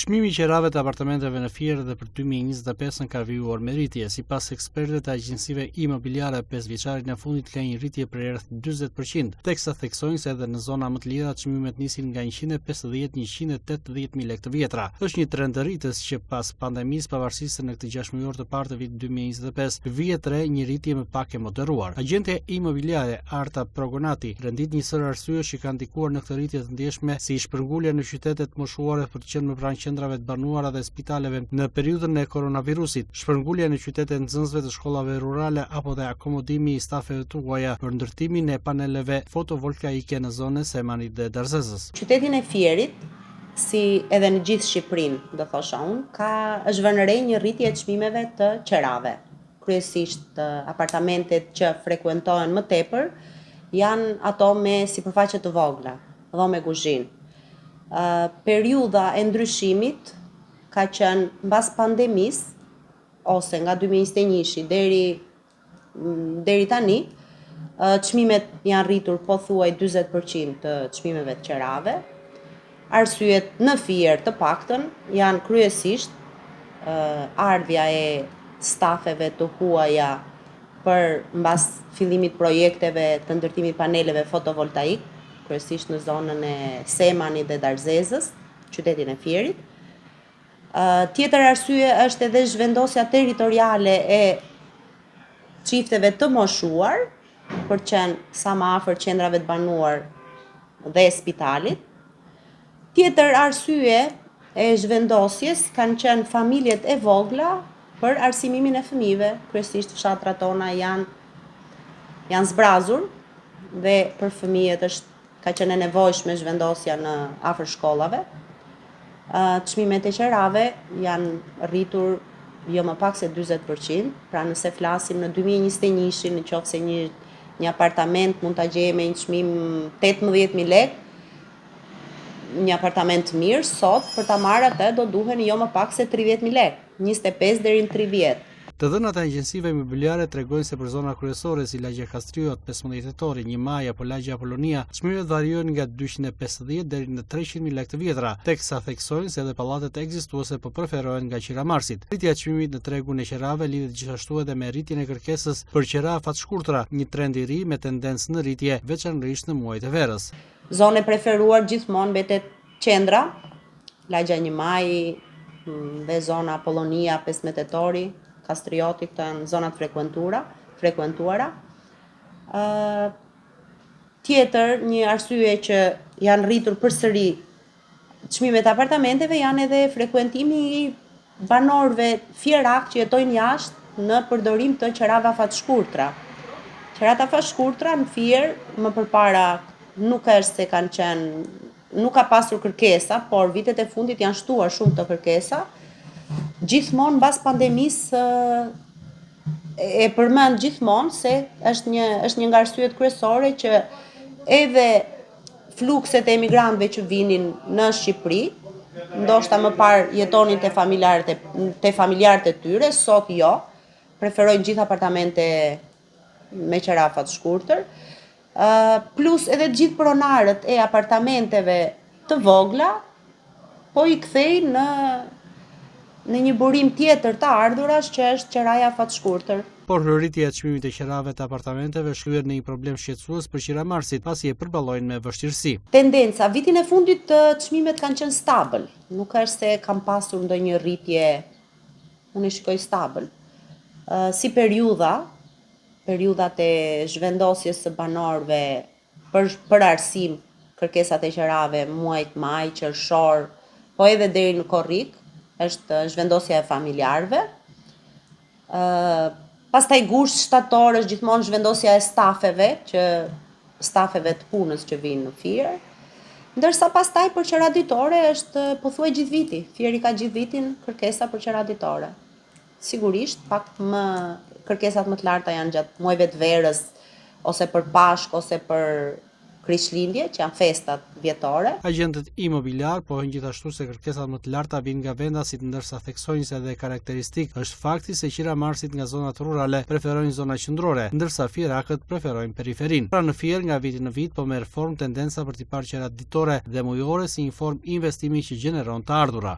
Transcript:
Çmimi i qerave të apartamenteve në Fier dhe për 2025 ka vijuar me rritje. Sipas ekspertëve të agjensive imobiliare, 5 vjeçarin e fundit ka një rritje për rreth 40%, teksa theksojnë se edhe në zona më të lira çmimet nisin nga 150-180.000 lekë të vjetra. Është një trend rritës që pas pandemisë, pavarësisht se në këtë 6 muaj të parë të vitit 2025 vihet re një rritje më pak e moderuar. Agjente imobiliare Arta Progonati rendit një sër arsyesh që kanë ndikuar në këtë rritje të ndjeshme, si shpërngulja në qytetet moshuare për të qenë më pranë qendrave të banuara dhe spitaleve në periudhën e koronavirusit, shpërngulja në qytetet e nxënësve të shkollave rurale apo dhe akomodimi i stafeve të huaja për ndërtimin e paneleve fotovoltaike në zonën e Semanit dhe Darzezës. Qytetin e Fierit, si edhe në gjithë Shqipërinë, do thosha unë, është vënë re një rritje e çmimeve të qerave. Kryesisht apartamentet që frekuentohen më tepër janë ato me sipërfaqe të vogla, dhome kuzhinë. Periudha e ndryshimit ka qenë mbas pandemisë ose nga 2021 deri tani, çmimet janë rritur pothuaj 40% të çmimeve të qerave. Arsyet në Fier të paktën janë kryesisht ardhja e stafeve të huaja për mbas fillimit projekteve të ndërtimit paneleve fotovoltaik, kryesisht në zonën e Semanit dhe Darzezës, qytetin e Fierit. Tjetër arsye është edhe zhvendosja territoriale e çifteve të moshuar për qenë sa më afër qendrave të banuar dhe spitalit. Tjetër arsye e zhvendosjes kanë qenë familjet e vogla për arsimimin e fëmijëve, kryesisht fshatrat tona janë zbrazur dhe për fëmijët ka qenë e nevojshme zhvendosja në afër shkollave. Çmimet e qerave janë rritur jo më pak se 40%, pra nëse flasim në 2021, në qoftë se një apartament mund ta gjejë me një çmim 18.000 lekë, një apartament mirë sot për ta marrë atë do duhen jo më pak se 30.000 lekë, 25 deri në 30. Të dhënat e agjensive imobiliare tregojnë se për zona kryesore si Lagja Kastriot, 15 tetori, 1 Maj apo Lagja Apolonia, çmimet variojnë nga 250 deri në 300.000 lekë të vjetra, teksa theksojnë se edhe pallatet ekzistuese po preferohen nga qiramarrësit. Rritja e çmimit në tregun e qerave lidhet gjithashtu edhe me rritjen e kërkesës për qera fatshkurtra, një trend i ri me tendencë në rritje, veçanërisht në muajt e verës. Zonë preferuar gjithmonë mbetet qendra, Lagja 1 Maj dhe zona Apolonia, 15 tetori, Kastrioti, këto janë zonat frekuentuara. Tjetër, një arsye që janë rritur përsëri çmimet e apartamenteve janë edhe frekuentimi i banorëve fierak që jetojnë jashtë në përdorim të qerave fatshkurtra. Qerat fatshkurtra në Fier më përpara nuk është se nuk ka pasur kërkesa, por vitet e fundit janë shtuar shumë të kërkesa. Gjithmonë mbas pandemisë e përmend gjithmonë se është një nga arsyet kryesore që edhe flukset e emigrantëve që vinin në Shqipëri, ndoshta më parë jetonin te familjarët e tyre, sot jo, preferojnë gjithë apartamente me qera fatshkurtër, plus edhe gjithë pronarët e apartamenteve të vogla po i kthejnë në një burim tjetër të ardhurash që është qeraja fatshkurtër. Por rritja e çmimit të qerave të apartamenteve shlyhet në një problem shqetësues për qiramarrësit, pasi e përballojnë me vështirësi. Tendenca vitin e fundit çmimet kanë qenë stabil, nuk është se kanë pasur ndonjë rritje, unë e shikoj stabil. Si periudhat e zhvendosjes së banorëve për arsim, kërkesat e qerave muajt maj, qershor, po edhe deri në korrik, është zhvendosja e familjarëve. Pastaj gusht shtator është gjithmonë zhvendosja e stafeve të punës që vinë në Fier. Ndërsa pastaj për qera ditore është pothuaj gjithë viti. Fieri ka gjithë vitin kërkesa për qera ditore. Sigurisht, kërkesat më të larta janë gjatë muajve të verës, ose për Pashk, ose për Krishtlindje, që janë festat vjetore. Agjentët imobiliar pohojnë gjithashtu se kërkesat më të larta vijnë nga vendasit, ndërsa theksojnë se edhe karakteristik është fakti se qiramarrësit nga zonat rurale preferojnë zona qendrore, ndërsa fierakët preferojnë periferin. Pra në Fier nga viti në vit po merr formë tendenca për t'i parë qerat ditore dhe mujore si një formë investimi që gjeneron të ardhura.